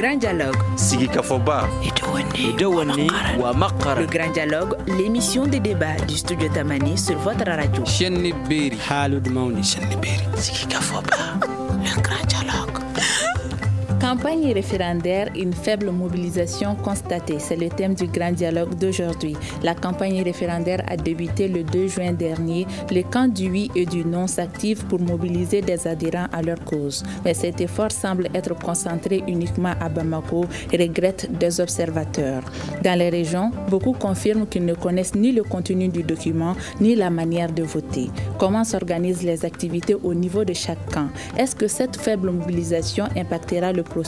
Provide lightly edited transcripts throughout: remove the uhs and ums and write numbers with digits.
Grand Dialogue. Sigikafoba. Le Grand Dialogue, l'émission de débat du studio Tamani sur votre radio. Le Grand Dialogue. Campagne référendaire, une faible mobilisation constatée. C'est le thème du Grand Dialogue d'aujourd'hui. La campagne référendaire a débuté le 2 juin dernier. Les camps du oui et du non s'activent pour mobiliser des adhérents à leur cause. Mais cet effort semble être concentré uniquement à Bamako, regrettent des observateurs. Dans les régions, beaucoup confirment qu'ils ne connaissent ni le contenu du document, ni la manière de voter. Comment s'organisent les activités au niveau de chaque camp? Est-ce que cette faible mobilisation impactera le processus?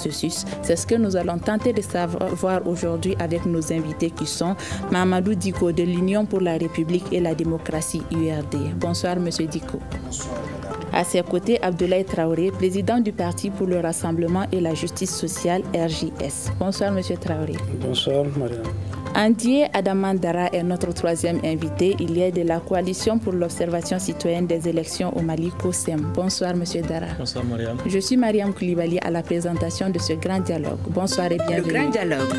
C'est ce que nous allons tenter de savoir aujourd'hui avec nos invités qui sont Mamadou Diko de l'Union pour la République et la démocratie URD. Bonsoir Monsieur Diko. Bonsoir. À ses côtés, Abdoulaye Traoré, président du Parti pour le Rassemblement et la Justice sociale RJS. Bonsoir Monsieur Traoré. Bonsoir Mariam. Andié Adamandara est notre troisième invité. Il est de la Coalition pour l'observation citoyenne des élections au Mali, COSEM. Bonsoir Monsieur Dara. Bonsoir Mariam. Je suis Mariam Koulibaly à la présentation de ce grand dialogue. Bonsoir et bienvenue. Le Grand Dialogue.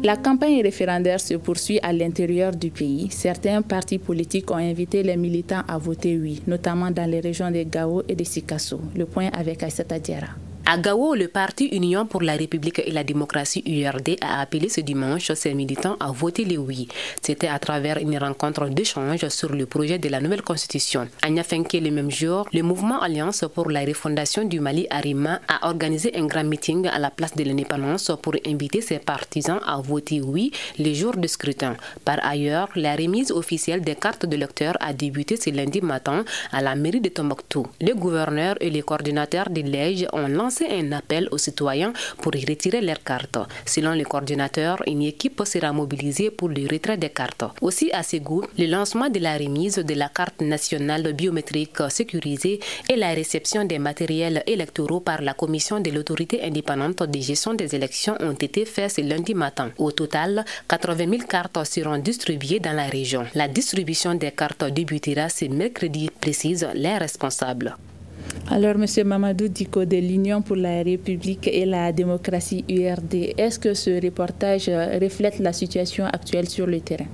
La campagne référendaire se poursuit à l'intérieur du pays. Certains partis politiques ont invité les militants à voter oui, notamment dans les régions de Gao et de Sikasso. Le point avec Aïssata Diarra. À Gao, le parti Union pour la République et la démocratie URD a appelé ce dimanche ses militants à voter les oui. C'était à travers une rencontre d'échange sur le projet de la nouvelle constitution. À Niafenké, le même jour, le mouvement Alliance pour la refondation du Mali Arima a organisé un grand meeting à la place de l'indépendance pour inviter ses partisans à voter oui les jours de scrutin. Par ailleurs, la remise officielle des cartes de lecteurs a débuté ce lundi matin à la mairie de Tombouctou. Les gouverneurs et les coordinateurs des lèges ont lancé un appel aux citoyens pour y retirer leurs cartes. Selon le coordinateur, une équipe sera mobilisée pour le retrait des cartes. Aussi à Ségou, le lancement de la remise de la carte nationale biométrique sécurisée et la réception des matériels électoraux par la commission de l'autorité indépendante de gestion des élections ont été faits ce lundi matin. Au total, 80 000 cartes seront distribuées dans la région. La distribution des cartes débutera ce mercredi, précisent les responsables. Alors, M. Mamadou Diko de l'Union pour la République et la démocratie URD, est-ce que ce reportage reflète la situation actuelle sur le terrain?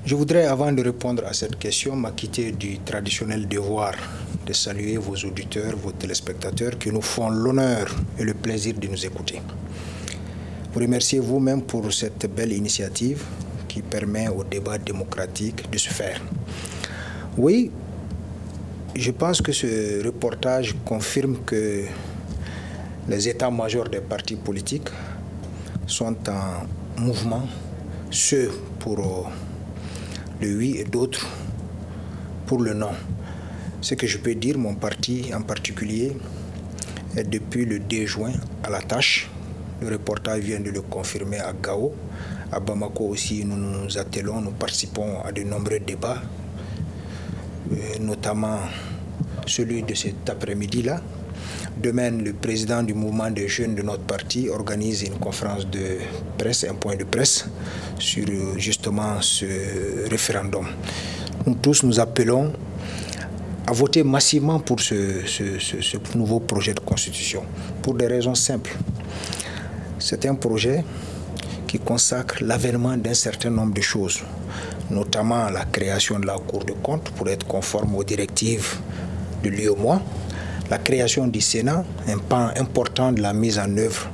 Je voudrais, avant de répondre à cette question, m'acquitter du traditionnel devoir de saluer vos auditeurs, vos téléspectateurs qui nous font l'honneur et le plaisir de nous écouter. Vous remerciez vous-même pour cette belle initiative qui permet au débat démocratique de se faire. Oui, je pense que ce reportage confirme que les états-majors des partis politiques sont en mouvement, ceux pour le oui et d'autres pour le non. Ce que je peux dire, mon parti en particulier est depuis le 2 juin à la tâche. Le reportage vient de le confirmer à Gao. À Bamako aussi, nous nous attelons, nous participons à de nombreux débats, notamment celui de cet après-midi-là. Demain, le président du mouvement des jeunes de notre parti organise une conférence de presse, un point de presse sur justement ce référendum. Nous tous nous appelons à voter massivement pour ce nouveau projet de constitution, pour des raisons simples. C'est un projet qui consacre l'avènement d'un certain nombre de choses, notamment la création de la Cour de compte pour être conforme aux directives de l'UEMOA, la création du Sénat, un pan important de la mise en œuvre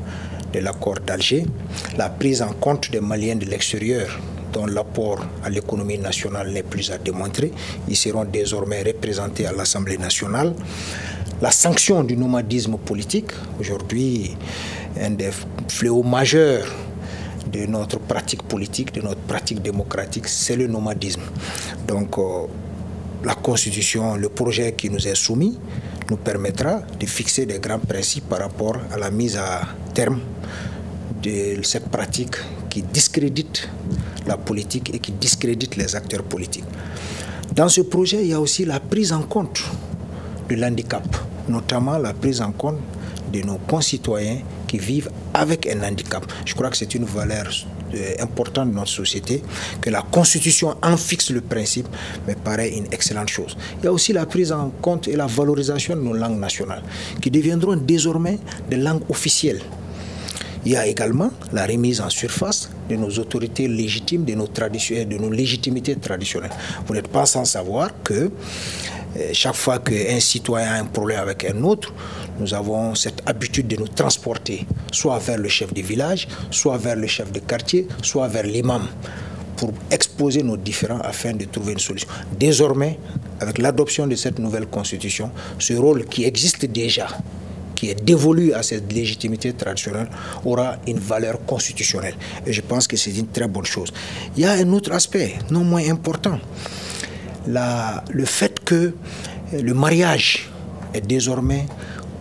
de l'accord d'Alger, la prise en compte des Maliens de l'extérieur dont l'apport à l'économie nationale n'est plus à démontrer. Ils seront désormais représentés à l'Assemblée nationale. La sanction du nomadisme politique, aujourd'hui un des fléaux majeurs de notre pratique politique, de notre pratique démocratique, c'est le nomadisme. Donc la Constitution, le projet qui nous est soumis, nous permettra de fixer des grands principes par rapport à la mise à terme de cette pratique qui discrédite la politique et qui discrédite les acteurs politiques. Dans ce projet, il y a aussi la prise en compte de l'handicap, notamment la prise en compte de nos concitoyens qui vivent avec un handicap. Je crois que c'est une valeur importante de notre société, que la Constitution en fixe le principe, me paraît une excellente chose. Il y a aussi la prise en compte et la valorisation de nos langues nationales, qui deviendront désormais des langues officielles Il y a également la remise en surface de nos autorités légitimes, de nos traditions, de nos légitimités traditionnelles. Vous n'êtes pas sans savoir que chaque fois qu'un citoyen a un problème avec un autre, nous avons cette habitude de nous transporter soit vers le chef de village, soit vers le chef de quartier, soit vers l'imam, pour exposer nos différends afin de trouver une solution. Désormais, avec l'adoption de cette nouvelle constitution, ce rôle qui existe déjà, qui est dévolu à cette légitimité traditionnelle, aura une valeur constitutionnelle. Et je pense que c'est une très bonne chose. Il y a un autre aspect, non moins important. Le fait que le mariage est désormais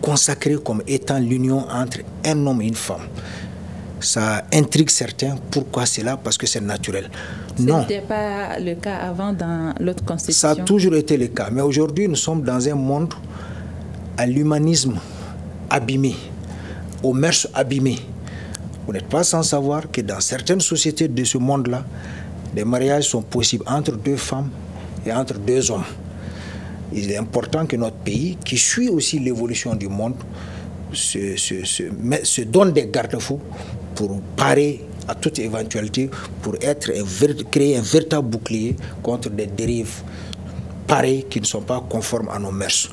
consacré comme étant l'union entre un homme et une femme. Ça intrigue certains. Pourquoi c'est là? Parce que c'est naturel. Non. Ce n'était pas le cas avant dans l'autre constitution. Ça a toujours été le cas. Mais aujourd'hui, nous sommes dans un monde à l'humanisme abîmé, aux mœurs abîmées. Vous n'êtes pas sans savoir que dans certaines sociétés de ce monde-là, des mariages sont possibles entre deux femmes et entre deux hommes. Il est important que notre pays, qui suit aussi l'évolution du monde, se donne des garde-fous pour parer à toute éventualité, pour créer un véritable bouclier contre des dérives pareilles qui ne sont pas conformes à nos mœurs.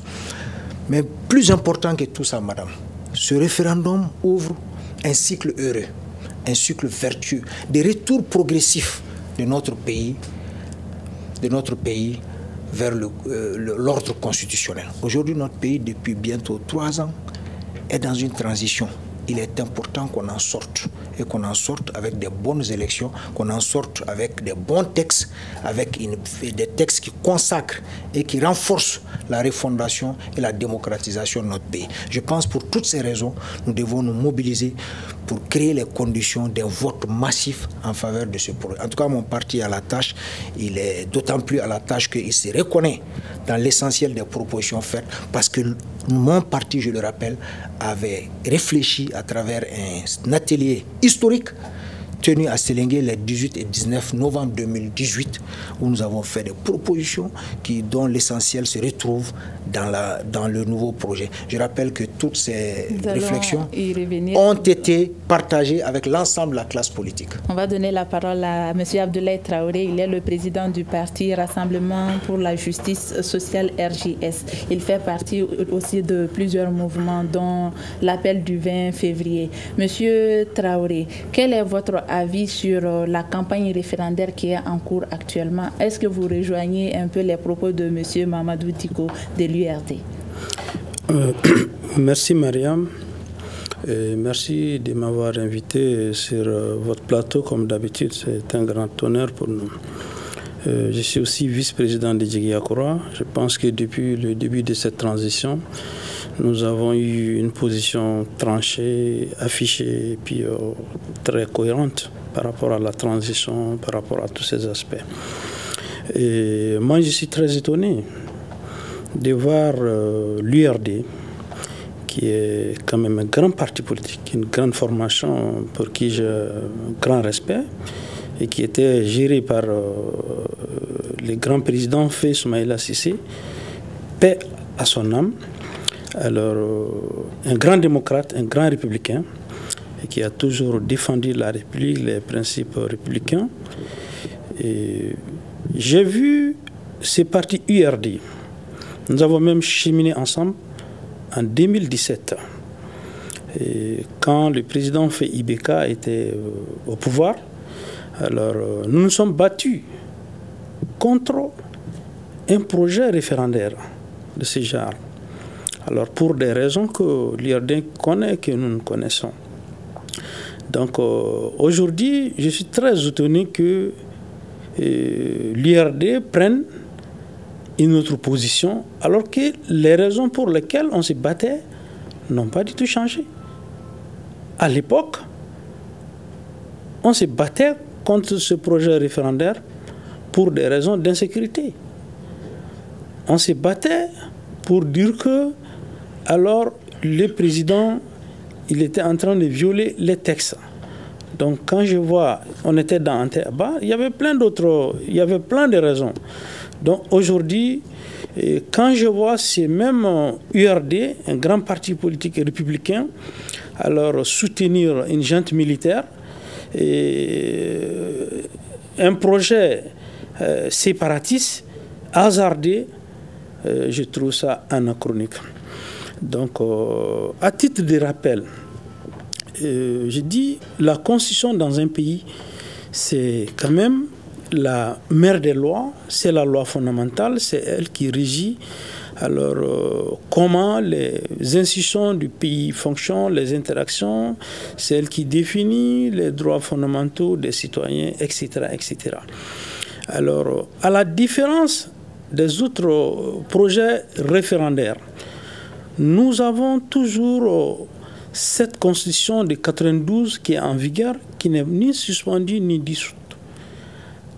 Mais plus important que tout ça, madame, ce référendum ouvre un cycle heureux, un cycle vertueux, des retours progressifs de notre pays vers l'ordre constitutionnel. Aujourd'hui, notre pays, depuis bientôt 3 ans, est dans une transition. Il est important qu'on en sorte, et qu'on en sorte avec des bonnes élections, qu'on en sorte avec des bons textes, avec des textes qui consacrent et qui renforcent la refondation et la démocratisation de notre pays. Je pense pour toutes ces raisons, nous devons nous mobiliser pour créer les conditions d'un vote massif en faveur de ce projet. En tout cas, mon parti est à la tâche. Il est d'autant plus à la tâche qu'il se reconnaît dans l'essentiel des propositions faites, parce que mon parti, je le rappelle, avait réfléchi à travers un atelier historique tenu à Sélingué les 18 et 19 novembre 2018, où nous avons fait des propositions dont l'essentiel se retrouve dans le nouveau projet. Je rappelle que toutes ces réflexions ont été partagées avec l'ensemble de la classe politique. On va donner la parole à M. Abdoulaye Traoré. Il est le président du parti Rassemblement pour la Justice Sociale RJS. Il fait partie aussi de plusieurs mouvements, dont l'appel du 20 février. Monsieur Traoré, quel est votre avis sur la campagne référendaire qui est en cours actuellement? Est-ce que vous rejoignez un peu les propos de M. Mamadou Diko de l'URD? Merci Mariam. Et merci de m'avoir invité sur votre plateau. Comme d'habitude, c'est un grand honneur pour nous. Je suis aussi vice-président de Djigui-Yakura. Je pense que depuis le début de cette transition, nous avons eu une position tranchée, affichée, et puis très cohérente par rapport à la transition, par rapport à tous ces aspects. Et moi, je suis très étonné de voir l'URD, qui est quand même un grand parti politique, une grande formation pour qui j'ai un grand respect, et qui était géré par le grand président Faye Soumaïla Cissé, paix à son âme. Alors, un grand démocrate, un grand républicain, et qui a toujours défendu la République, les principes républicains. Et j'ai vu ces partis URD. Nous avons même cheminé ensemble en 2017. Et quand le président Faye Ibeka était au pouvoir, alors nous nous sommes battus contre un projet référendaire de ce genre. Alors, pour des raisons que l'URD connaît, que nous ne connaissons. Donc, aujourd'hui, je suis très étonné que l'URD prenne une autre position, alors que les raisons pour lesquelles on se battait n'ont pas du tout changé. À l'époque, on se battait contre ce projet référendaire pour des raisons d'insécurité. On se battait pour dire que alors le président, il était en train de violer les textes. Donc quand je vois, on était dans un débat, il y avait plein d'autres, il y avait plein de raisons. Donc aujourd'hui, Et quand je vois ces mêmes URD, un grand parti politique républicain, alors soutenir une junte militaire et un projet séparatiste, hasardé, je trouve ça anachronique. Donc, à titre de rappel, je dis, la constitution dans un pays, c'est quand même la mère des lois, c'est la loi fondamentale, c'est elle qui régit alors comment les institutions du pays fonctionnent, les interactions, c'est elle qui définit les droits fondamentaux des citoyens, etc., etc. Alors, à la différence des autres projets référendaires, nous avons toujours cette constitution de 92 qui est en vigueur, qui n'est ni suspendue ni dissoute.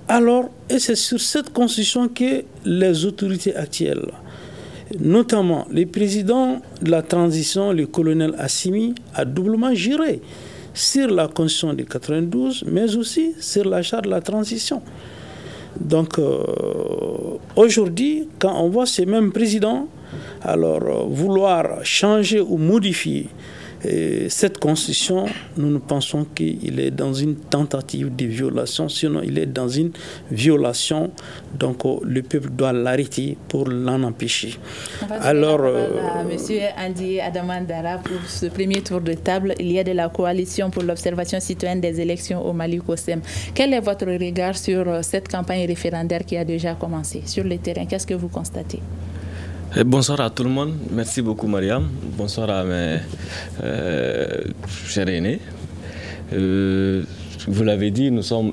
Alors, et c'est sur cette constitution que les autorités actuelles, notamment le président de la transition, le colonel Assimi, a doublement juré sur la constitution de 92, mais aussi sur la charte de la transition. Donc, aujourd'hui, quand on voit ces mêmes présidents, alors vouloir changer ou modifier cette constitution, nous pensons qu'il est dans une tentative de violation, sinon il est dans une violation, donc le peuple doit l'arrêter pour l'en empêcher. Alors, Monsieur Andi Adamandara, pour ce premier tour de table, il y a de la coalition pour l'observation citoyenne des élections au Mali COSEM. Quel est votre regard sur cette campagne référendaire qui a déjà commencé sur le terrain? Qu'est-ce que vous constatez? Bonsoir à tout le monde. Merci beaucoup, Mariam. Bonsoir à mes chers aînés. Vous l'avez dit, nous sommes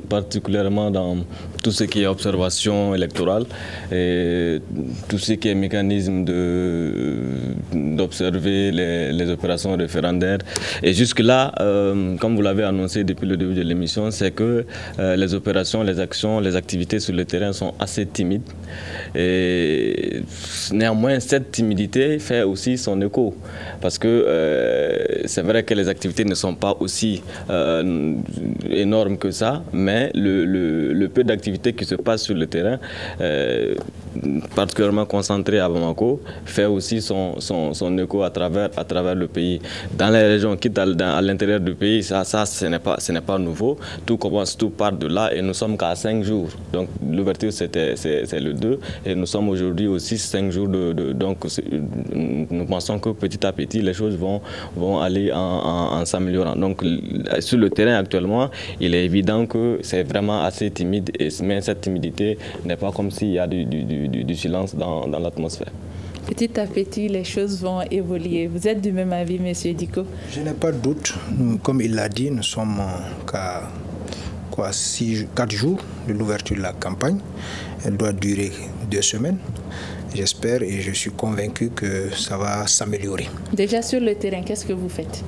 particulièrement dans tout ce qui est observation électorale et tout ce qui est mécanisme d'observer les opérations référendaires. Et jusque-là, comme vous l'avez annoncé depuis le début de l'émission, c'est que les opérations, les actions, les activités sur le terrain sont assez timides. Et néanmoins, cette timidité fait aussi son écho. Parce que c'est vrai que les activités ne sont pas aussi énormes que ça, mais le peu d'activités qui se passent sur le terrain, particulièrement concentré à Bamako, fait aussi son écho à travers le pays. Dans les régions, quitte à l'intérieur du pays, ça ce n'est pas nouveau. Tout commence, tout part de là et nous sommes qu'à 5 jours. Donc l'ouverture c'est le 2 et nous sommes aujourd'hui aussi 5 jours donc nous pensons que petit à petit les choses vont aller en s'améliorant. Donc sur le terrain actuellement, il est évident que c'est vraiment assez timide, mais cette timidité n'est pas comme s'il y a du silence dans l'atmosphère. Petit à petit, les choses vont évoluer. Vous êtes du même avis, M. Diko? Je n'ai pas de doute. Comme il l'a dit, nous sommes qu'à 4 jours de l'ouverture de la campagne. Elle doit durer 2 semaines. J'espère et je suis convaincu que ça va s'améliorer. Déjà sur le terrain, qu'est-ce que vous faites?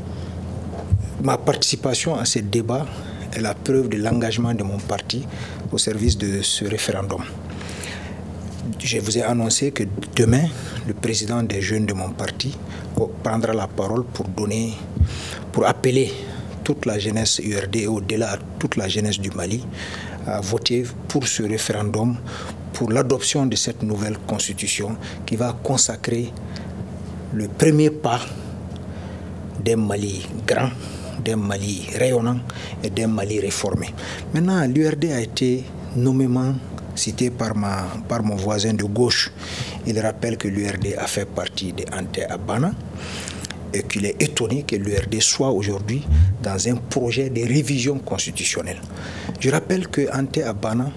Ma participation à ces débats est la preuve de l'engagement de mon parti au service de ce référendum. Je vous ai annoncé que demain, le président des jeunes de mon parti prendra la parole pour appeler toute la jeunesse URD et au-delà toute la jeunesse du Mali à voter pour ce référendum, pour l'adoption de cette nouvelle constitution qui va consacrer le premier pas d'un Mali grand, d'un Mali rayonnant et d'un Mali réformé. Maintenant, l'URD a été nommément cité par mon voisin de gauche. Il rappelle que l'URD a fait partie de Ante Abana et qu'il est étonné que l'URD soit aujourd'hui dans un projet de révision constitutionnelle. Je rappelle que Ante Abana,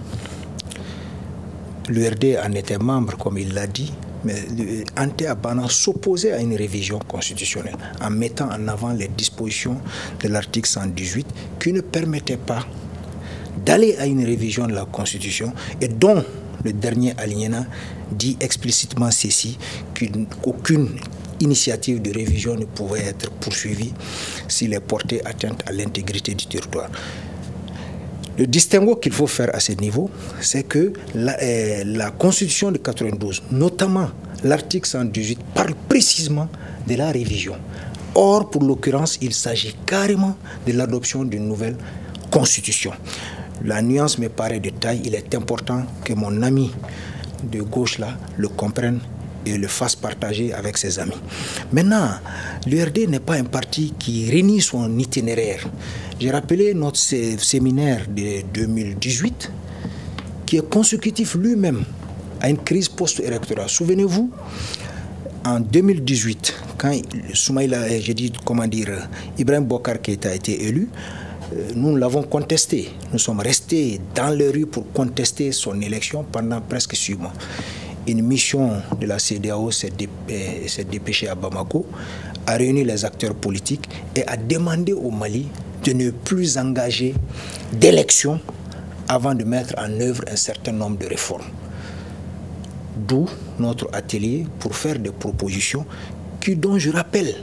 l'URD en était membre, comme il l'a dit, mais Ante Abana s'opposait à une révision constitutionnelle en mettant en avant les dispositions de l'article 118 qui ne permettaient pas d'aller à une révision de la Constitution et dont le dernier alinéa dit explicitement ceci, qu'aucune initiative de révision ne pouvait être poursuivie s'il est porté atteinte à l'intégrité du territoire. Le distinguo qu'il faut faire à ce niveau, c'est que la Constitution de 92, notamment l'article 118, parle précisément de la révision. Or, pour l'occurrence, il s'agit carrément de l'adoption d'une nouvelle Constitution. La nuance me paraît de taille. Il est important que mon ami de gauche-là le comprenne et le fasse partager avec ses amis. Maintenant, l'URD n'est pas un parti qui réunit son itinéraire. J'ai rappelé notre séminaire de 2018 qui est consécutif lui-même à une crise post-électorale. Souvenez-vous, en 2018, quand Ibrahim Boubacar Keïta a été élu, nous l'avons contesté. Nous sommes restés dans les rues pour contester son élection pendant presque 6 mois. Une mission de la CEDEAO s'est dépêchée à Bamako, a réuni les acteurs politiques et a demandé au Mali de ne plus engager d'élections avant de mettre en œuvre un certain nombre de réformes. D'où notre atelier pour faire des propositions dont je rappelle,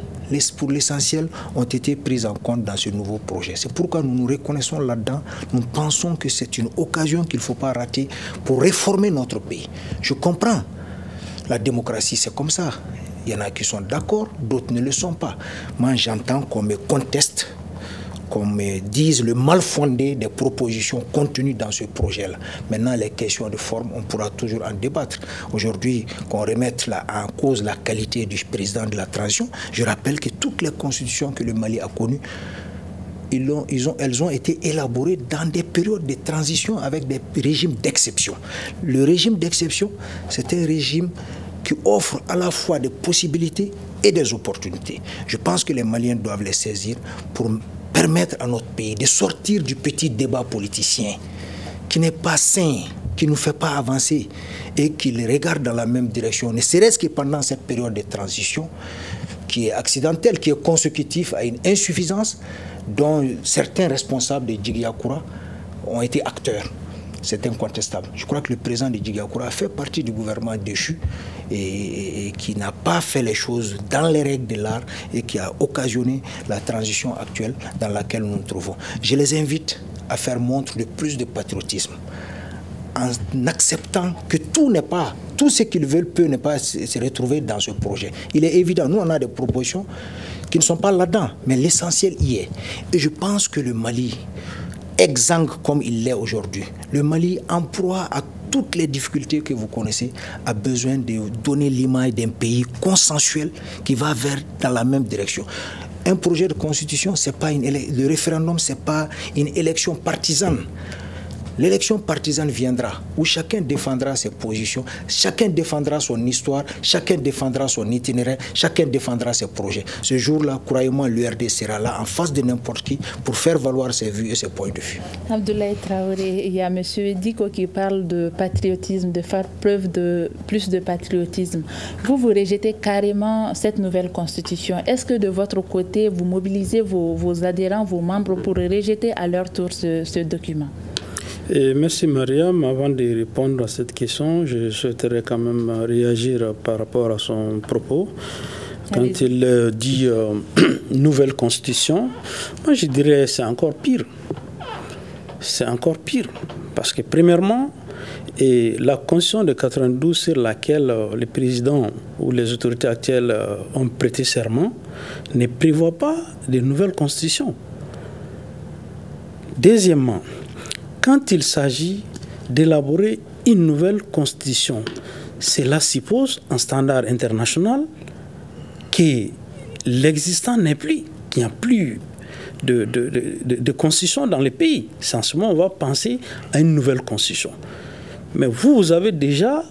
pour l'essentiel, ont été prises en compte dans ce nouveau projet. C'est pourquoi nous nous reconnaissons là-dedans. Nous pensons que c'est une occasion qu'il ne faut pas rater pour réformer notre pays. Je comprends. La démocratie, c'est comme ça. Il y en a qui sont d'accord, d'autres ne le sont pas. Moi, j'entends qu'on me conteste, qu'on me dise le mal fondé des propositions contenues dans ce projet-là. Maintenant, les questions de forme, on pourra toujours en débattre. Aujourd'hui, qu'on remette en cause la qualité du président de la transition, je rappelle que toutes les constitutions que le Mali a connues, elles ont été élaborées dans des périodes de transition avec des régimes d'exception. Le régime d'exception, c'est un régime qui offre à la fois des possibilités et des opportunités. Je pense que les Maliens doivent les saisir pour permettre à notre pays de sortir du petit débat politicien qui n'est pas sain, qui ne nous fait pas avancer et qui les regarde dans la même direction, ne serait-ce que pendant cette période de transition qui est accidentelle, qui est consécutive à une insuffisance dont certains responsables de Djigui-Yakoura ont été acteurs. C'est incontestable. Je crois que le président de Djigui-Yakoura fait partie du gouvernement déchu et qui n'a pas fait les choses dans les règles de l'art et qui a occasionné la transition actuelle dans laquelle nous nous trouvons. Je les invite à faire montre de plus de patriotisme en acceptant que tout ce qu'ils veulent peut ne pas se retrouver dans ce projet. Il est évident, nous on a des propositions qui ne sont pas là-dedans, mais l'essentiel y est. Et je pense que le Mali, exsangue comme il l'est aujourd'hui, le Mali, en proie à toutes les difficultés que vous connaissez, a besoin de donner l'image d'un pays consensuel qui va dans la même direction. Un projet de constitution, le référendum, ce n'est pas une élection partisane. L'élection partisane viendra où chacun défendra ses positions, chacun défendra son histoire, chacun défendra son itinéraire, chacun défendra ses projets. Ce jour-là, croyez-moi, l'URD sera là en face de n'importe qui pour faire valoir ses vues et ses points de vue. Abdoulaye Traoré, il y a M. Diko qui parle de patriotisme, de faire preuve de plus de patriotisme. Vous rejetez carrément cette nouvelle constitution. Est-ce que de votre côté, vous mobilisez vos adhérents, vos membres pour rejeter à leur tour ce document? Merci Mariam. Avant de répondre à cette question, je souhaiterais quand même réagir par rapport à son propos. Quand il dit nouvelle constitution, moi je dirais c'est encore pire. C'est encore pire. Parce que premièrement, la constitution de 92 sur laquelle le président ou les autorités actuelles ont prêté serment ne prévoit pas de nouvelle constitution. Deuxièmement, quand il s'agit d'élaborer une nouvelle constitution, cela suppose un standard international que l'existant n'est plus, qu'il n'y a plus de constitution dans les pays. C'est en ce moment on va penser à une nouvelle constitution. Mais vous avez déjà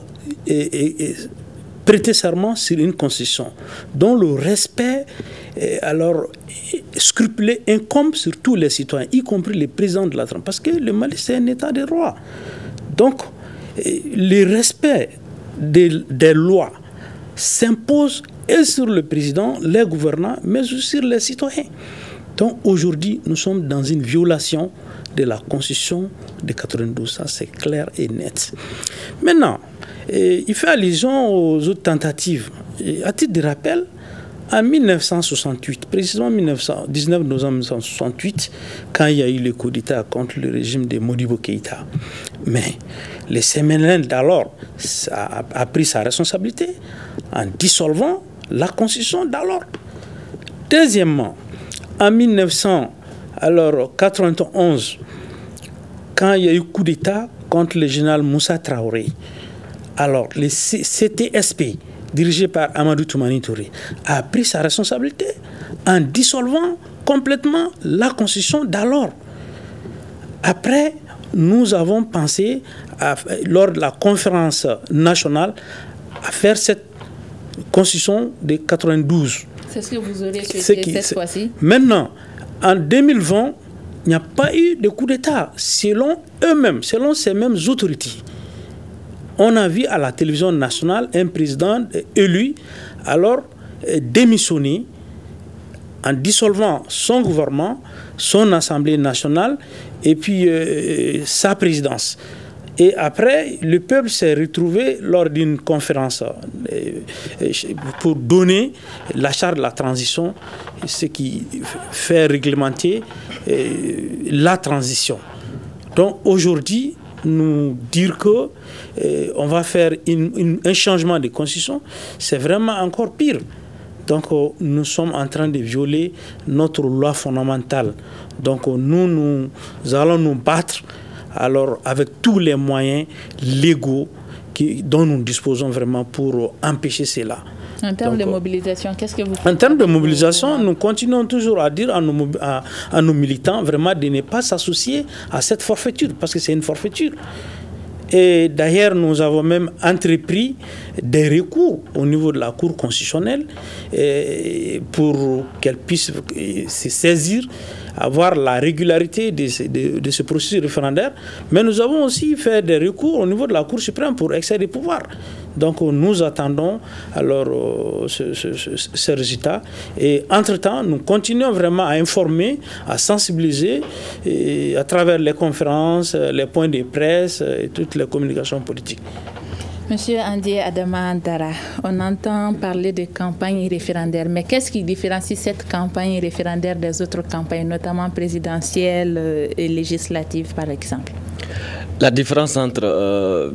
prêté serment sur une constitution dont le respect scrupuleux incombe sur tous les citoyens, y compris les présidents de la transition, parce que le Mali c'est un état de droit. Donc le respect des lois s'impose et sur le président, les gouvernants, mais aussi sur les citoyens. Donc aujourd'hui, nous sommes dans une violation de la Constitution de 92, ça c'est clair et net. Maintenant, il fait allusion aux autres tentatives. Et à titre de rappel, en 1968, précisément 19 novembre 1968, quand il y a eu le coup d'État contre le régime de Modibo Keïta, mais le CMLN d'alors a pris sa responsabilité en dissolvant la constitution d'alors. Deuxièmement, en 1991, quand il y a eu coup d'État contre le général Moussa Traoré, Alors, le CTSP, dirigé par Amadou Toumani Touré, a pris sa responsabilité en dissolvant complètement la constitution d'alors. Après, nous avons pensé, lors de la conférence nationale, à faire cette constitution de 92. C'est ce que vous aurez souhaité cette fois-ci? Maintenant, en 2020, il n'y a pas eu de coup d'État. Selon eux-mêmes, selon ces mêmes autorités, on a vu à la télévision nationale un président élu, alors démissionner en dissolvant son gouvernement, son assemblée nationale et puis sa présidence. Et après, le peuple s'est retrouvé lors d'une conférence pour donner la charte de la transition, ce qui fait réglementer la transition. Donc aujourd'hui, nous dire que on va faire un changement de constitution, c'est vraiment encore pire. Donc nous sommes en train de violer notre loi fondamentale. Donc nous allons nous battre alors avec tous les moyens légaux dont nous disposons vraiment pour empêcher cela. En termes de mobilisation, qu'est-ce que vous faites? En termes de mobilisation, nous continuons toujours à dire à nos militants vraiment de ne pas s'associer à cette forfaiture, parce que c'est une forfaiture. Et d'ailleurs, nous avons même entrepris des recours au niveau de la Cour constitutionnelle pour qu'elle puisse se saisir, avoir la régularité de ce processus référendaire. Mais nous avons aussi fait des recours au niveau de la Cour suprême pour excès de pouvoir. Donc nous attendons alors ce résultat. Et entre-temps, nous continuons vraiment à informer, à sensibiliser à travers les conférences, les points de presse et toutes les communications politiques. Monsieur Andié Adama Antara, on entend parler de campagne référendaire, mais qu'est-ce qui différencie cette campagne référendaire des autres campagnes, notamment présidentielles et législatives par exemple? La différence entre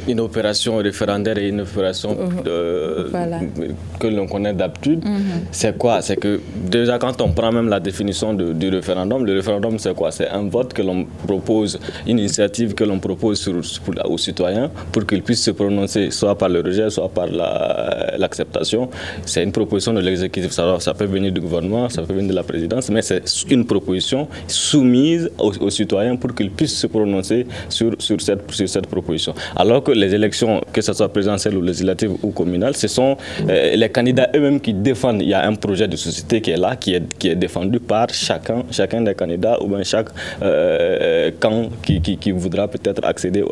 une opération référendaire et une opération que l'on connaît d'habitude, c'est quoi? C'est que déjà quand on prend même la définition du référendum, le référendum c'est quoi? C'est un vote que l'on propose, une initiative que l'on propose aux citoyens pour qu'ils puissent se prononcer soit par le rejet, soit par l'acceptation. C'est une proposition de l'exécutif, ça peut venir du gouvernement, ça peut venir de la présidence, mais c'est une proposition soumise aux citoyens pour qu'ils puissent se prononcer sur cette proposition. Alors que les élections, que ce soit présidentielles ou législatives ou communales, ce sont les candidats eux-mêmes qui défendent. Il y a un projet de société qui est là, qui est défendu par chacun des candidats ou bien chaque camp qui voudra peut-être accéder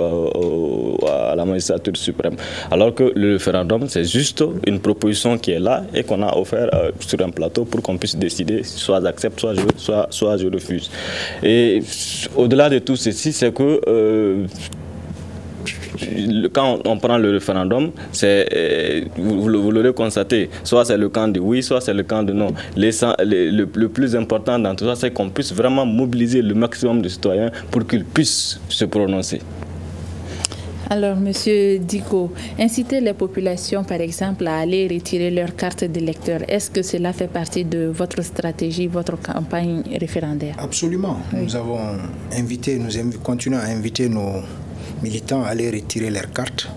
à la magistrature suprême. Alors que le référendum, c'est juste une proposition qui est là et qu'on a offert sur un plateau pour qu'on puisse décider soit j'accepte, soit je refuse. Et au-delà de tout ceci, c'est que quand on prend le référendum, vous l'aurez constaté, soit c'est le camp de oui, soit c'est le camp de non. Le plus important dans tout ça, c'est qu'on puisse vraiment mobiliser le maximum de citoyens pour qu'ils puissent se prononcer. Alors, Monsieur Diko, inciter les populations, par exemple, à aller retirer leur carte d'électeur, est-ce que cela fait partie de votre stratégie, votre campagne référendaire? Absolument. Oui. Nous continuons à inviter nos militants à aller retirer leurs cartes,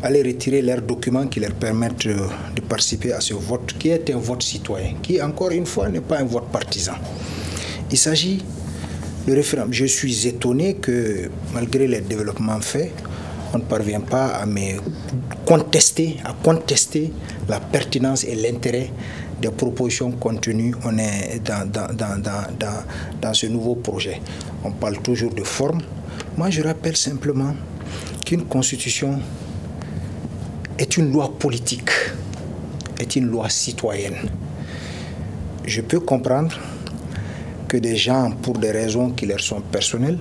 aller retirer leurs documents qui leur permettent de participer à ce vote, qui est un vote citoyen, qui, encore une fois, n'est pas un vote partisan. Il s'agit de référendum. Je suis étonné que, malgré les développements faits, on ne parvient pas à contester la pertinence et l'intérêt des propositions contenues dans ce nouveau projet. On parle toujours de forme. Moi, je rappelle simplement qu'une constitution est une loi politique, est une loi citoyenne. Je peux comprendre que des gens, pour des raisons qui leur sont personnelles,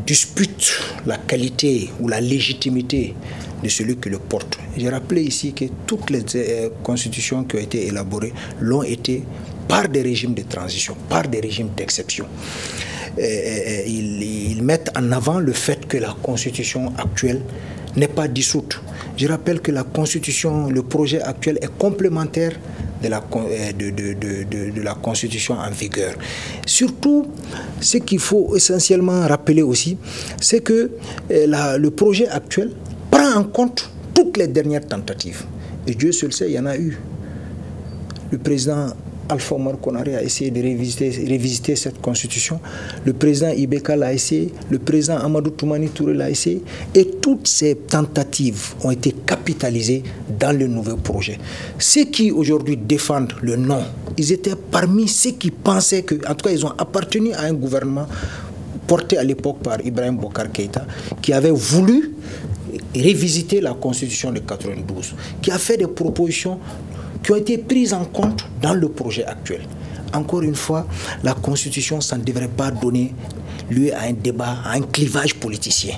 disputent la qualité ou la légitimité de celui qui le porte. J'ai rappelé ici que toutes les constitutions qui ont été élaborées l'ont été par des régimes de transition, par des régimes d'exception. Ils mettent en avant le fait que la constitution actuelle n'est pas dissoute. Je rappelle que la constitution, le projet actuel est complémentaire de la constitution en vigueur. Surtout, ce qu'il faut essentiellement rappeler aussi, c'est que le projet actuel prend prend en compte toutes les dernières tentatives. Et Dieu seul sait, il y en a eu. Le président Alpha Omar Konaré a essayé de révisiter cette constitution. Le président Ibeka l'a essayé. Le président Amadou Toumani Touré l'a essayé. Et toutes ces tentatives ont été capitalisées dans le nouveau projet. Ceux qui aujourd'hui défendent le non, ils étaient parmi ceux qui pensaient que, en tout cas, ils ont appartenu à un gouvernement porté à l'époque par Ibrahim Bokar Keïta, qui avait voulu révisiter la constitution de 92, qui a fait des propositions qui ont été prises en compte dans le projet actuel. Encore une fois, la Constitution, ça ne devrait pas donner lieu à un débat, à un clivage politicien,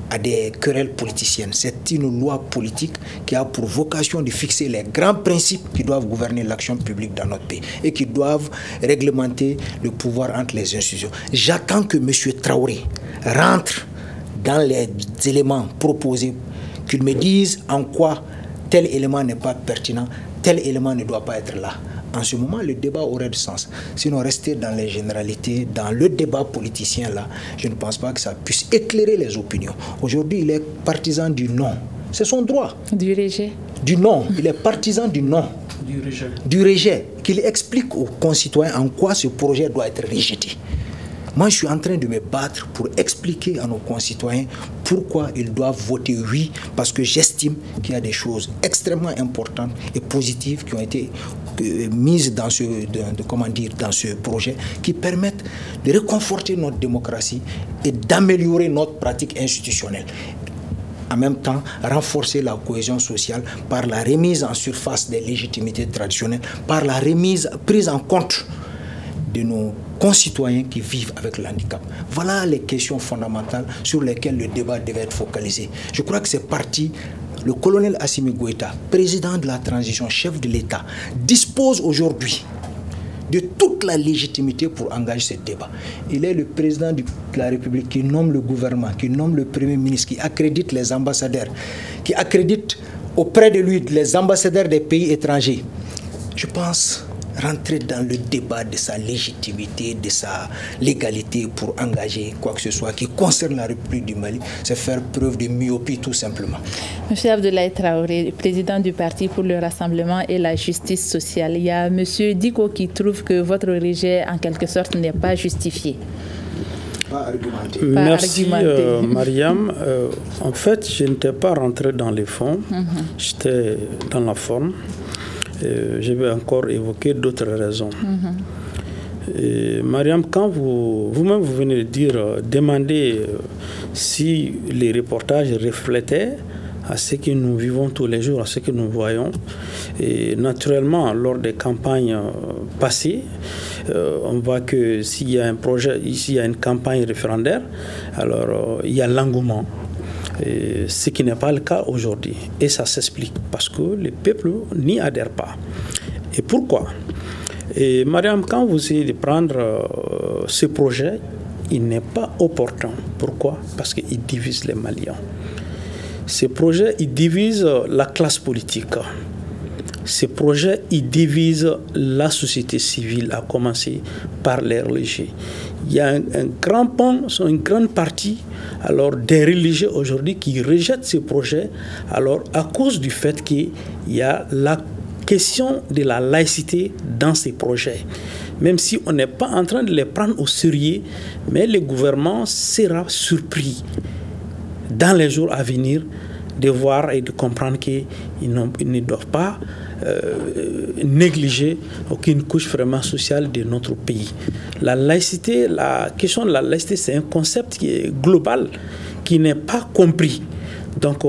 à des querelles politiciennes. C'est une loi politique qui a pour vocation de fixer les grands principes qui doivent gouverner l'action publique dans notre pays et qui doivent réglementer le pouvoir entre les institutions. J'attends que M. Traoré rentre dans les éléments proposés, qu'il me dise en quoi tel élément n'est pas pertinent, tel élément ne doit pas être là. En ce moment, le débat aurait du sens. Sinon, rester dans les généralités, dans le débat politicien, là, je ne pense pas que ça puisse éclairer les opinions. Aujourd'hui, il est partisan du non. C'est son droit. Du rejet. Du non. Il est partisan du non. Du rejet. Du rejet. Qu'il explique aux concitoyens en quoi ce projet doit être rejeté. Moi, je suis en train de me battre pour expliquer à nos concitoyens pourquoi ils doivent voter oui, parce que j'estime qu'il y a des choses extrêmement importantes et positives qui ont été mises dans dans ce projet, qui permettent de réconforter notre démocratie et d'améliorer notre pratique institutionnelle. En même temps, renforcer la cohésion sociale par la remise en surface des légitimités traditionnelles, par la prise en compte de nos concitoyens qui vivent avec le handicap. Voilà les questions fondamentales sur lesquelles le débat devait être focalisé. Je crois que c'est parti. Le colonel Assimi Goïta, président de la transition, chef de l'État, dispose aujourd'hui de toute la légitimité pour engager ce débat. Il est le président de la République qui nomme le gouvernement, qui nomme le Premier ministre, qui accrédite les ambassadeurs, qui accrédite auprès de lui les ambassadeurs des pays étrangers. Je pense rentrer dans le débat de sa légitimité, de sa légalité pour engager quoi que ce soit qui concerne la République du Mali, c'est faire preuve de myopie tout simplement. Monsieur Abdoulaye Traoré, président du Parti pour le Rassemblement et la Justice sociale, il y a Monsieur Diko qui trouve que votre rejet en quelque sorte n'est pas justifié. Pas argumenté. Merci Mariam. En fait, je n'étais pas rentré dans les fonds, j'étais dans la forme. Je vais encore évoquer d'autres raisons. Mariam, quand vous-même vous venez de dire, demander si les reportages reflétaient à ce que nous vivons tous les jours, à ce que nous voyons. Et naturellement, lors des campagnes passées, on voit que s'il y a un projet, s'il y a une campagne référendaire, alors il y a l'engouement. Ce qui n'est pas le cas aujourd'hui. Et ça s'explique parce que le peuple n'y adhère pas. Et pourquoi? Et Mariam, quand vous essayez de prendre ce projet, il n'est pas opportun. Pourquoi? Parce qu'il divise les Maliens. Ce projet, il divise la classe politique. Ce projet, il divise la société civile, à commencer par les religieux. Il y a un grand pan, une grande partie alors, des religieux aujourd'hui qui rejettent ce projet alors, à cause du fait qu'il y a la question de la laïcité dans ces projets. Même si on n'est pas en train de les prendre au sérieux, mais le gouvernement sera surpris dans les jours à venir de voir et de comprendre qu'ils ne doivent pas négliger aucune couche vraiment sociale de notre pays. La laïcité, la question de la laïcité, c'est un concept qui est global, qui n'est pas compris. Donc,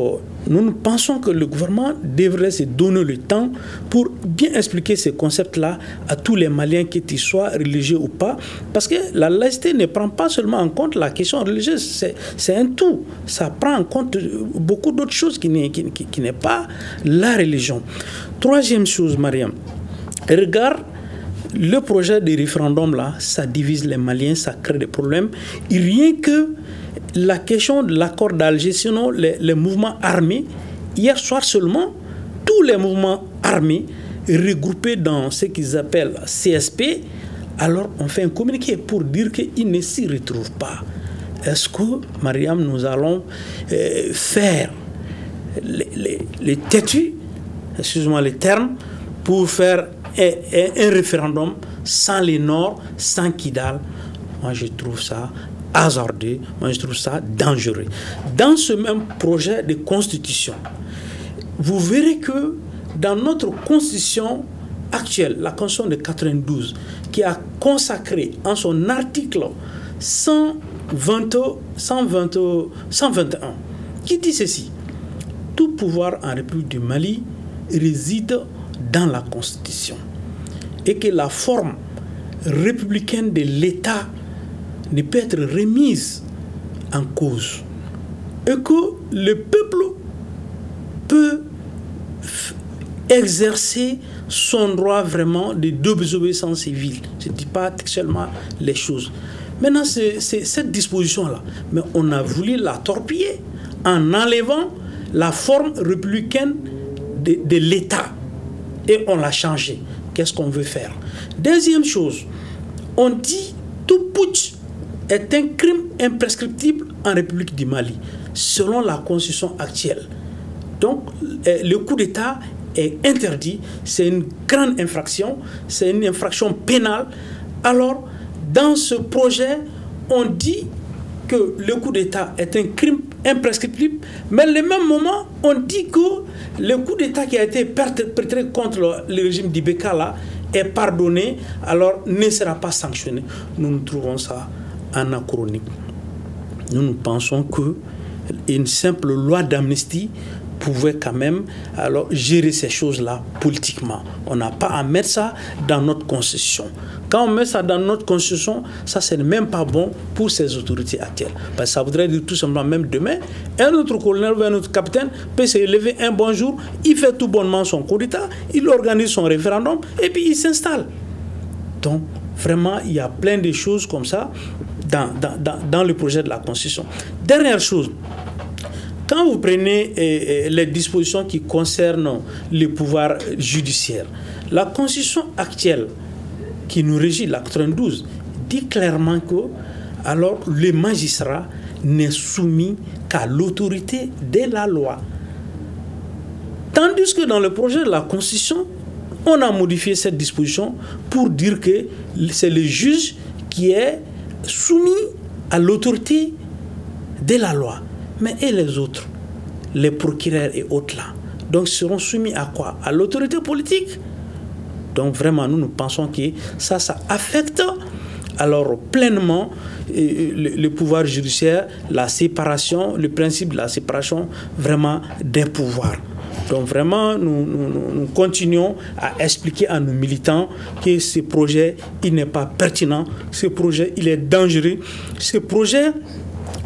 nous pensons que le gouvernement devrait se donner le temps pour bien expliquer ces concepts-là à tous les Maliens, qu'ils soient religieux ou pas, parce que la laïcité ne prend pas seulement en compte la question religieuse, c'est un tout. Ça prend en compte beaucoup d'autres choses qui n'est pas la religion. Troisième chose, Mariam, regarde le projet de référendum là, ça divise les Maliens, ça crée des problèmes. Et rien que la question de l'accord d'Alger, sinon les mouvements armés, hier soir seulement, tous les mouvements armés regroupés dans ce qu'ils appellent CSP, alors on fait un communiqué pour dire qu'ils ne s'y retrouvent pas. Est-ce que, Mariam, nous allons faire les têtus, excusez-moi les termes, pour faire un référendum sans les Nord, sans Kidal. Moi, je trouve ça hasardeux, moi, je trouve ça dangereux. Dans ce même projet de constitution, vous verrez que dans notre constitution actuelle, la constitution de 92, qui a consacré en son article 121, qui dit ceci: tout pouvoir en République du Mali réside dans la Constitution, et que la forme républicaine de l'État ne peut être remise en cause, et que le peuple peut exercer son droit vraiment de désobéissance civile. Je ne dis pas textuellement les choses. Maintenant, c'est cette disposition-là, mais on a voulu la torpiller en enlevant la forme républicaine de l'État, et on l'a changé. Qu'est-ce qu'on veut faire? Deuxième chose, on dit tout putsch est un crime imprescriptible en République du Mali, selon la constitution actuelle. Donc, le coup d'État est interdit, c'est une grande infraction, c'est une infraction pénale. Alors, dans ce projet, on dit que le coup d'État est un crime imprescriptible, mais au même moment, on dit que le coup d'État qui a été perpétré contre le régime d'Ibeka là est pardonné, alors ne sera pas sanctionné. Nous trouvons ça anachronique. Nous pensons que une simple loi d'amnistie pouvait quand même alors gérer ces choses-là politiquement. On n'a pas à mettre ça dans notre constitution. Quand on met ça dans notre constitution, ça c'est même pas bon pour ces autorités actuelles. Parce que ça voudrait dire tout simplement, même demain, un autre colonel ou un autre capitaine peut se lever un bon jour, il fait tout bonnement son coup d'État, il organise son référendum et puis il s'installe. Donc vraiment, il y a plein de choses comme ça dans le projet de la constitution. Dernière chose, quand vous prenez les dispositions qui concernent le pouvoir judiciaire, la constitution actuelle qui nous régit, la 92, dit clairement que alors le magistrat n'est soumis qu'à l'autorité de la loi. Tandis que dans le projet de la constitution, on a modifié cette disposition pour dire que c'est le juge qui est soumis à l'autorité de la loi. Mais et les autres, les procureurs et autres là, donc seront soumis à quoi? À l'autorité politique. Donc vraiment, nous pensons que ça affecte alors pleinement le pouvoir judiciaire, la séparation, le principe de la séparation vraiment des pouvoirs. Donc vraiment, nous continuons à expliquer à nos militants que ce projet, il n'est pas pertinent, ce projet, il est dangereux, ce projet...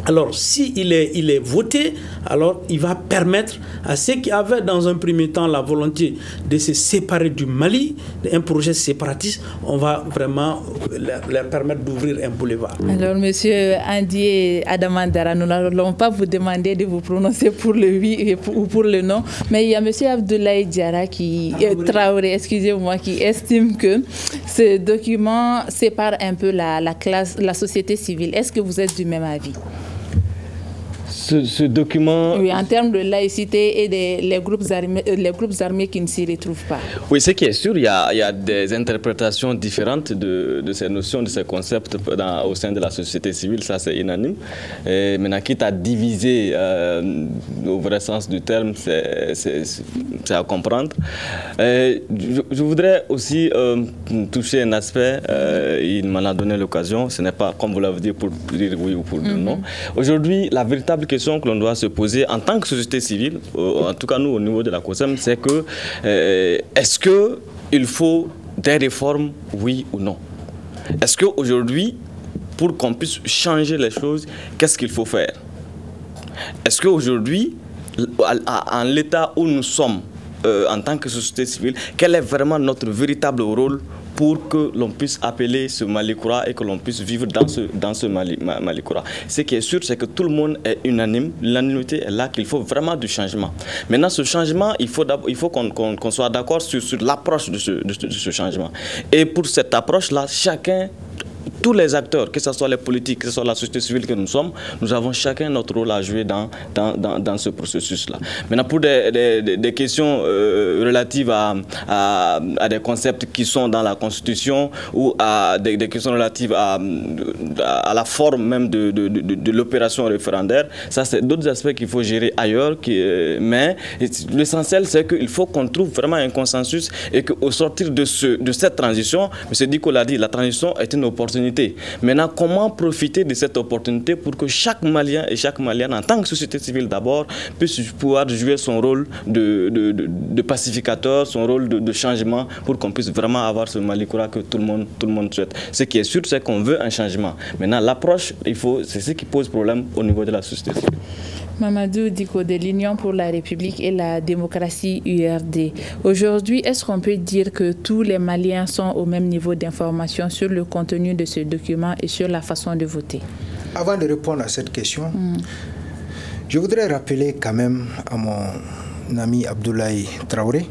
Alors, s'il est voté, alors il va permettre à ceux qui avaient dans un premier temps la volonté de se séparer du Mali, un projet séparatiste, on va vraiment leur permettre d'ouvrir un boulevard. Alors, monsieur Andy Adamandara, nous n'allons pas vous demander de vous prononcer pour le oui ou pour le non, mais il y a monsieur Abdoulaye Diarra Traoré, excusez-moi, qui estime que ce document sépare un peu la société civile. Est-ce que vous êtes du même avis? Ce document... Oui, en termes de laïcité et les groupes armés qui ne s'y retrouvent pas. Oui, ce qui est sûr, il y a des interprétations différentes de ces notions, de ces concepts au sein de la société civile, ça c'est unanime. Et maintenant, quitte à diviser au vrai sens du terme, c'est à comprendre. Je voudrais aussi toucher un aspect, il m'en a donné l'occasion, ce n'est pas, comme vous l'avez dit, pour dire oui ou pour dire non. Aujourd'hui, la véritable question que l'on doit se poser en tant que société civile, en tout cas nous au niveau de la COSEM, c'est que est-ce qu'il faut des réformes, oui ou non? Est-ce qu'aujourd'hui, pour qu'on puisse changer les choses, qu'est-ce qu'il faut faire? Est-ce qu'aujourd'hui, en l'état où nous sommes en tant que société civile, quel est vraiment notre véritable rôle pour que l'on puisse appeler ce Malikoura et que l'on puisse vivre dans ce Malikoura. Ce qui est sûr, c'est que tout le monde est unanime. L'unanimité est là, qu'il faut vraiment du changement. Maintenant, ce changement, il faut qu'on soit d'accord sur l'approche de ce changement. Et pour cette approche-là, chacun tous les acteurs, que ce soit les politiques, que ce soit la société civile que nous sommes, nous avons chacun notre rôle à jouer dans ce processus-là. Maintenant, pour des questions relatives à des concepts qui sont dans la Constitution ou à des questions relatives à la forme même de l'opération référendaire, ça c'est d'autres aspects qu'il faut gérer ailleurs, mais l'essentiel c'est qu'il faut qu'on trouve vraiment un consensus et qu'au sortir de cette transition, M. Diko l'a dit, la transition est une opportunité. Maintenant, comment profiter de cette opportunité pour que chaque Malien et chaque Malienne, en tant que société civile d'abord, puisse pouvoir jouer son rôle de pacificateur, son rôle de changement, pour qu'on puisse vraiment avoir ce Mali Koura que tout le monde souhaite. Ce qui est sûr, c'est qu'on veut un changement. Maintenant, l'approche, c'est ce qui pose problème au niveau de la société civile. Mamadou Diko de l'Union pour la République et la démocratie URD. Aujourd'hui, est-ce qu'on peut dire que tous les Maliens sont au même niveau d'information sur le contenu de ce document et sur la façon de voter? Avant de répondre à cette question, je voudrais rappeler quand même à mon ami Abdoulaye Traoré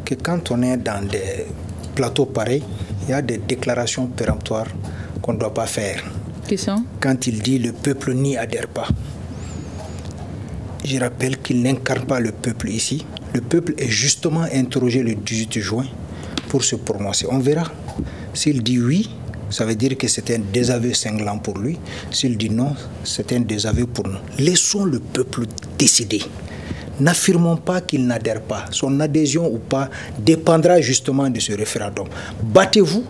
que quand on est dans des plateaux pareils, il y a des déclarations péremptoires qu'on ne doit pas faire. Qui sont? Quand il dit le peuple n'y adhère pas. Je rappelle qu'il n'incarne pas le peuple ici. Le peuple est justement interrogé le 18 juin pour se prononcer. On verra. S'il dit oui, ça veut dire que c'est un désaveu cinglant pour lui. S'il dit non, c'est un désaveu pour nous. Laissons le peuple décider. N'affirmons pas qu'il n'adhère pas. Son adhésion ou pas dépendra justement de ce référendum. Battez-vous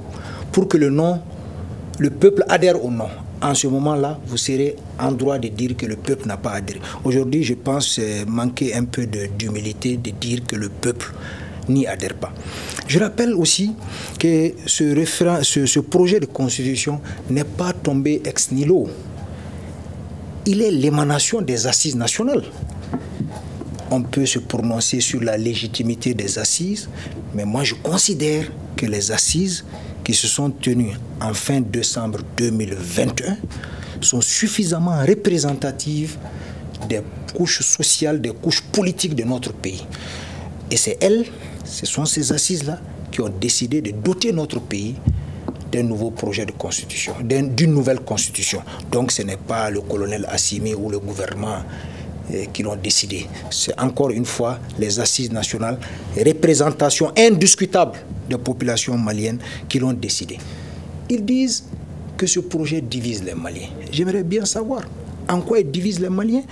pour que le peuple adhère ou non. En ce moment-là, vous serez en droit de dire que le peuple n'a pas adhéré. Aujourd'hui, je pense que c'est manquer un peu d'humilité de dire que le peuple n'y adhère pas. Je rappelle aussi que ce projet de constitution n'est pas tombé ex nihilo. Il est l'émanation des assises nationales. On peut se prononcer sur la légitimité des assises, mais moi je considère que les assises qui se sont tenues en fin décembre 2021 sont suffisamment représentatives des couches sociales, des couches politiques de notre pays. Et ce sont ces assises-là qui ont décidé de doter notre pays d'un nouveau projet de constitution, d'une nouvelle constitution. Donc ce n'est pas le colonel Assimi ou le gouvernement qui l'ont décidé. C'est encore une fois les assises nationales, représentation indiscutable des populations maliennes qui l'ont décidé. Ils disent que ce projet divise les Maliens. J'aimerais bien savoir en quoi il divise les Maliens.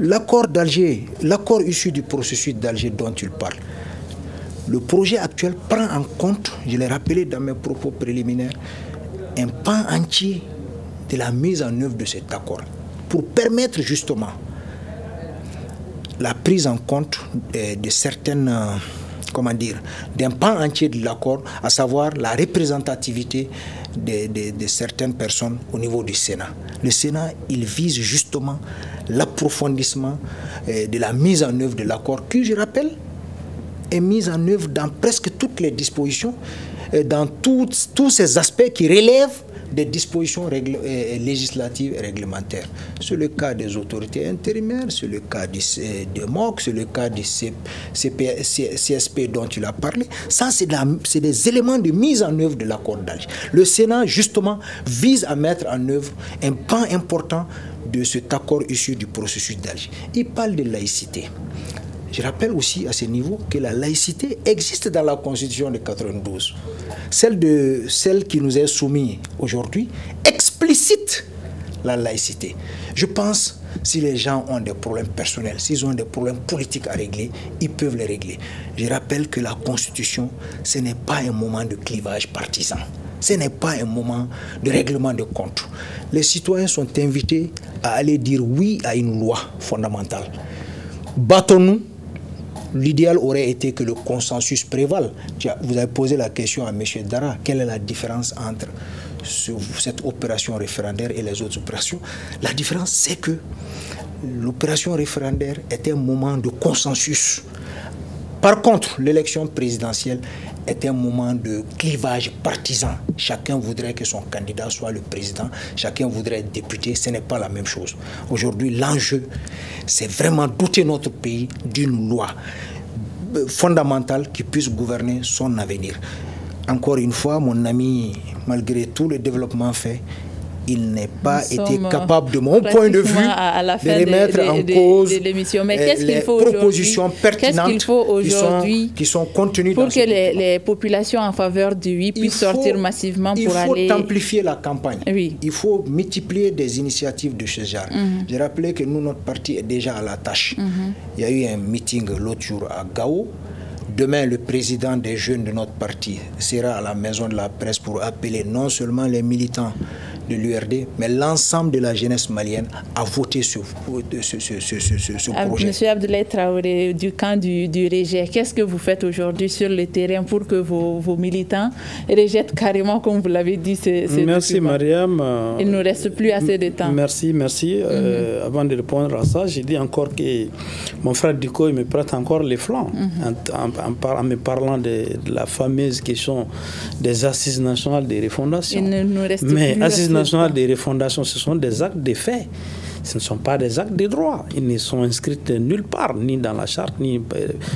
L'accord d'Alger, l'accord issu du processus d'Alger dont il parle, le projet actuel prend en compte, je l'ai rappelé dans mes propos préliminaires, un pan entier de la mise en œuvre de cet accord pour permettre justement la prise en compte de certaines, d'un pan entier de l'accord, à savoir la représentativité de certaines personnes au niveau du Sénat. Le Sénat, il vise justement l'approfondissement de la mise en œuvre de l'accord, qui, je rappelle, est mise en œuvre dans presque toutes les dispositions, dans tous ces aspects qui relèvent des dispositions législatives et réglementaires. C'est le cas des autorités intérimaires, c'est le cas de MOC, c'est le cas du CSP dont il a parlé. Ça, c'est des éléments de mise en œuvre de l'accord d'Alger. Le Sénat, justement, vise à mettre en œuvre un pan important de cet accord issu du processus d'Alger. Il parle de laïcité. Je rappelle aussi à ce niveau que la laïcité existe dans la Constitution de 92. Celle qui nous est soumise aujourd'hui explicite la laïcité. Je pense, si les gens ont des problèmes personnels, s'ils ont des problèmes politiques à régler, ils peuvent les régler. Je rappelle que la Constitution, ce n'est pas un moment de clivage partisan. Ce n'est pas un moment de règlement de compte. Les citoyens sont invités à aller dire oui à une loi fondamentale. Battons-nous. L'idéal aurait été que le consensus prévale. Vous avez posé la question à M. Dara, quelle est la différence entre cette opération référendaire et les autres opérations? La différence, c'est que l'opération référendaire est un moment de consensus. Par contre, l'élection présidentielle est un moment de clivage partisan. Chacun voudrait que son candidat soit le président, chacun voudrait être député, ce n'est pas la même chose. Aujourd'hui, l'enjeu, c'est vraiment doter notre pays d'une loi fondamentale qui puisse gouverner son avenir. encore une fois, mon ami, malgré tout le développement fait, il n'est pas été capable, de mon point de vue, de remettre en cause les propositions pertinentes qui sont contenues dans pour que les populations en faveur du oui puissent sortir massivement pour aller... Il faut amplifier la campagne. Oui. Il faut multiplier des initiatives de ce genre. J'ai rappelé que nous, notre parti est déjà à la tâche. Il y a eu un meeting l'autre jour à Gao. Demain, le président des jeunes de notre parti sera à la maison de la presse pour appeler non seulement les militants de l'URD, mais l'ensemble de la jeunesse malienne à voter ce projet. Monsieur Abdoulaye Traoré, du camp du rejet, qu'est-ce que vous faites aujourd'hui sur le terrain pour que vos militants rejettent carrément, comme vous l'avez dit, Merci Mariam. Il ne nous reste plus assez de temps. Merci. Avant de répondre à ça, j'ai dit encore que mon frère Diko il me prête encore les flancs en me parlant de la fameuse question des assises nationales des refondation. Il ne nous reste Mais plus assises nationales des refondation, ce sont des actes de fait. Ce ne sont pas des actes de droit. Ils ne sont inscrits nulle part, ni dans la charte, ni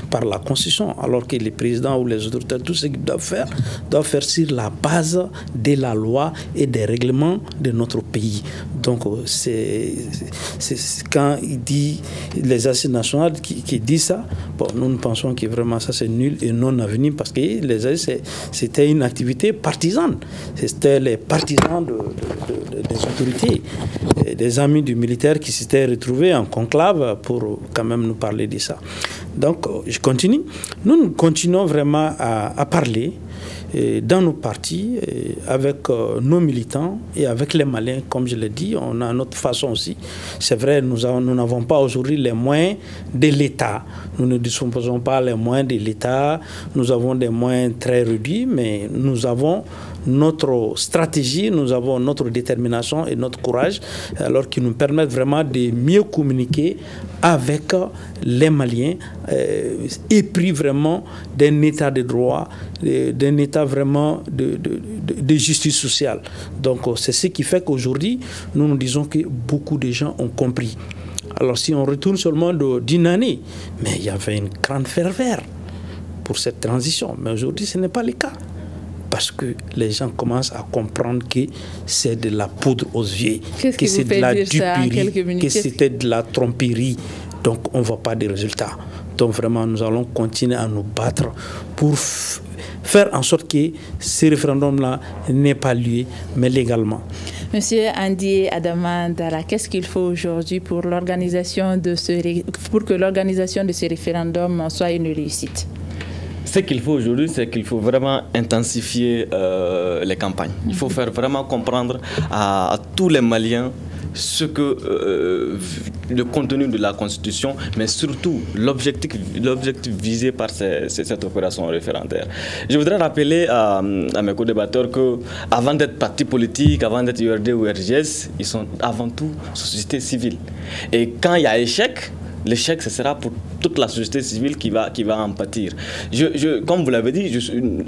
par la Constitution. Alors que les présidents ou les autorités, tout ce qu'ils doivent faire sur la base de la loi et des règlements de notre pays. Donc, c'est quand il dit les assises nationales qui dit ça, bon, nous pensons que vraiment ça c'est nul et non avenu parce que les assises, c'était une activité partisane. C'était les partisans des autorités, des amis du militaire qui s'étaient retrouvés en conclave pour quand même nous parler de ça. Donc, je continue. Nous continuons vraiment à parler dans nos partis, avec nos militants et avec les Maliens, comme je l'ai dit, on a notre façon aussi. C'est vrai, nous n'avons pas aujourd'hui les moyens de l'État. Nous ne disposons pas les moyens de l'État. Nous avons des moyens très réduits, mais nous avons notre stratégie, nous avons notre détermination et notre courage, alors qui nous permettent vraiment de mieux communiquer avec les Maliens, épris vraiment d'un état de droit, d'un état vraiment de justice sociale. Donc c'est ce qui fait qu'aujourd'hui, nous disons que beaucoup de gens ont compris. Alors si on retourne seulement d'une année, mais il y avait une grande ferveur pour cette transition. Mais aujourd'hui, ce n'est pas le cas. Parce que les gens commencent à comprendre que c'est de la poudre aux yeux, que c'est de la duperie, que c'était de la tromperie. Donc on ne voit pas de résultats. Donc vraiment, nous allons continuer à nous battre pour faire en sorte que ce référendum-là n'ait pas lieu, mais légalement. Monsieur Andié Adama Dara, qu'est-ce qu'il faut aujourd'hui pour que l'organisation de ce référendum soit une réussite? Ce qu'il faut aujourd'hui, c'est qu'il faut vraiment intensifier les campagnes. Il faut faire vraiment comprendre à tous les Maliens ce que le contenu de la Constitution, mais surtout l'objectif visé par cette opération référendaire. Je voudrais rappeler à mes co-débatteurs qu'avant d'être parti politique, avant d'être URD ou RGS, ils sont avant tout société civile. Et quand il y a échec, l'échec, ce sera pour toute la société civile qui va en pâtir. Comme vous l'avez dit,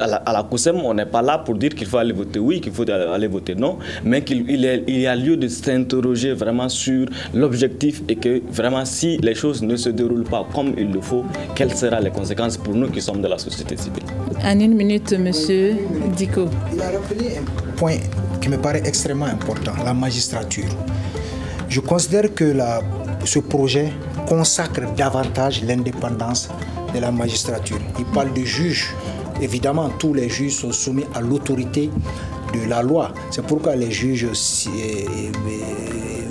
à la COSEM, on n'est pas là pour dire qu'il faut aller voter oui, qu'il faut aller voter non, mais qu'il y a lieu de s'interroger vraiment sur l'objectif et que vraiment, si les choses ne se déroulent pas comme il le faut, quelles seront les conséquences pour nous qui sommes de la société civile. En une minute, monsieur Diko. Il a rappelé un point qui me paraît extrêmement important, la magistrature. Je considère que ce projet consacre davantage l'indépendance de la magistrature. Il parle de juges. Évidemment, tous les juges sont soumis à l'autorité de la loi. C'est pourquoi les juges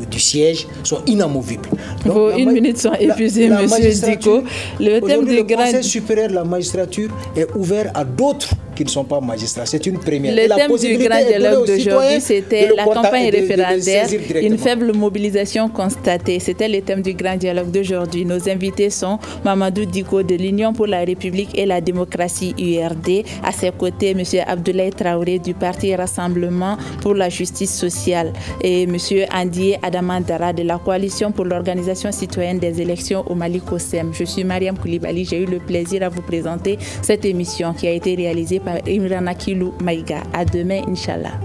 du siège sont inamovibles. Donc, vos une minute sont épuisées, monsieur Diko. Le Conseil supérieur de la magistrature est ouvert à d'autres qui ne sont pas magistrats. C'est une première. Le thème du grand dialogue d'aujourd'hui, c'était la campagne référendaire, une faible mobilisation constatée. C'était le thème du grand dialogue d'aujourd'hui. Nos invités sont Mamadou Diko de l'Union pour la République et la démocratie URD. À ses côtés, monsieur Abdoulaye Traoré du Parti Rassemblement pour la justice sociale et monsieur Andié Adama Dara de la Coalition pour l'organisation citoyenne des élections au Mali COSEM. Je suis Mariam Koulibaly. J'ai eu le plaisir à vous présenter cette émission qui a été réalisée par Imran Akilou Maïga. À demain, Inch'Allah.